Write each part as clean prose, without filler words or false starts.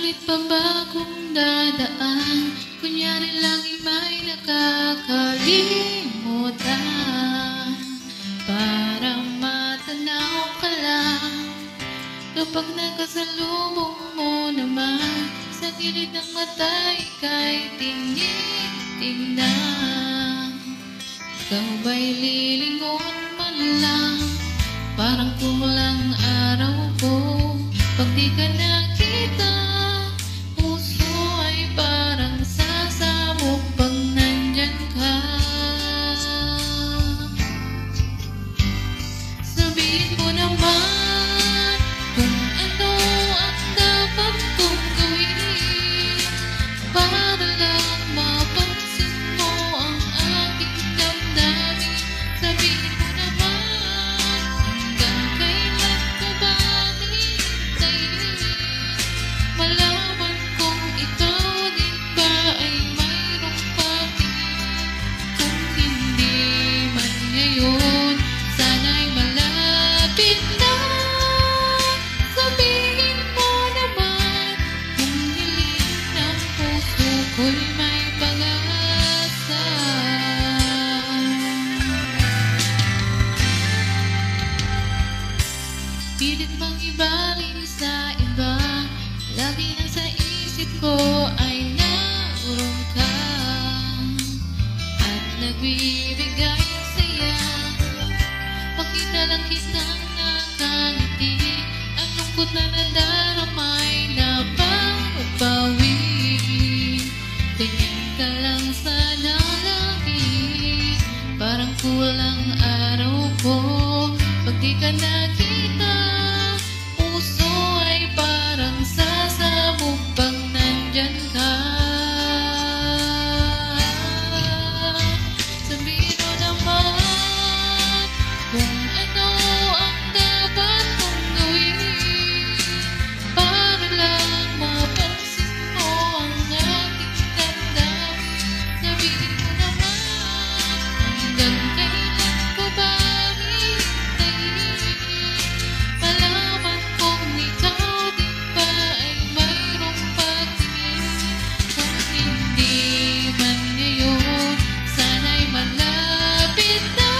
Subalit pa ba kung dadaan, kunyari lagi may nakakalimutan, para matanaw ka lang. Kapag nakasalubong mo naman, sa gilid ng mata ika'y tinitignan. Ikaw ba'y lilingon man lang, parang kulang araw ko. Pag di ka nakita, puso ay parang sasabog pag nandyan ka. Sabihin mo naman kung ano ang dapat kong gawin, para lang mapansin mo ang aking damdamin. Sabihin mo naman hanggang kailan ko ba hihintayin, malaman kung ikaw din ba ay mayroong pag-ibig. Kung hindi man ngayon, sana'y malapit na. Sabihin mo naman kung hiling ng puso ko'y may pag-asa. Pilit bang ibaling sa iba, lagi nang sa isip ko ay naroon ka, at nagbibigay saya. Pakita lang kitang nakangiti, ang lungkot na nadaramay napapawi. Ganyan ka lang sana lagi, parang kulang araw ko. Pag di ka nakita, puso ay parang sasabog pag nandyan ka. Sabihin mo naman kung ano ang dapat kong gawin, para lang mapansin mo ang aking damdamin. Sabihin mo naman hanggang kailan ko ba hihintayin, malaman kung ikaw din ba ay mayroong pag-ibig. Kung hindi man ngayon, sana'y malapit na.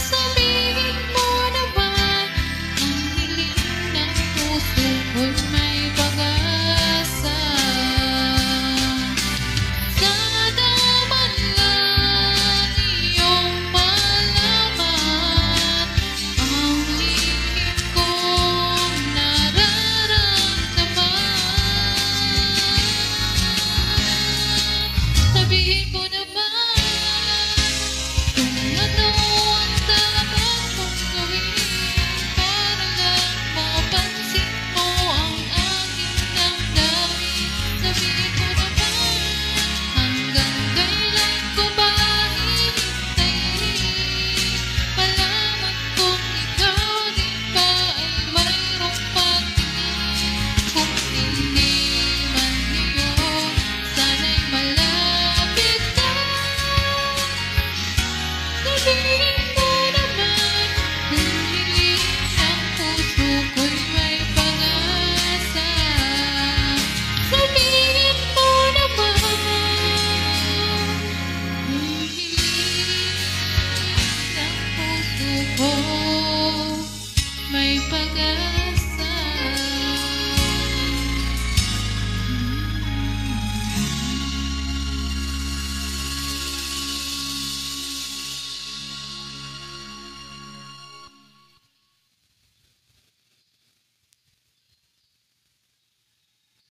Sabihin mo naman ang hiling ng puso ko'y may pag-asa. Sana man lang iyong malaman ang lihim kong nararamdaman. Sabihin mo naman kung ano ang dapat kong gawin, para lang mapansin mo ang aking damdamin. Sabihin mo naman hanggang kailan ko ba hihintayin, malaman kung ikaw din ba ay mayroong pag-ibig. Kung hindi man ngayon, sana'y malapit na. Sabihin mo naman kung hiling ng puso ko'y may pag-asa. Sabihin mo naman kung hiling ng puso ko may pag-asa.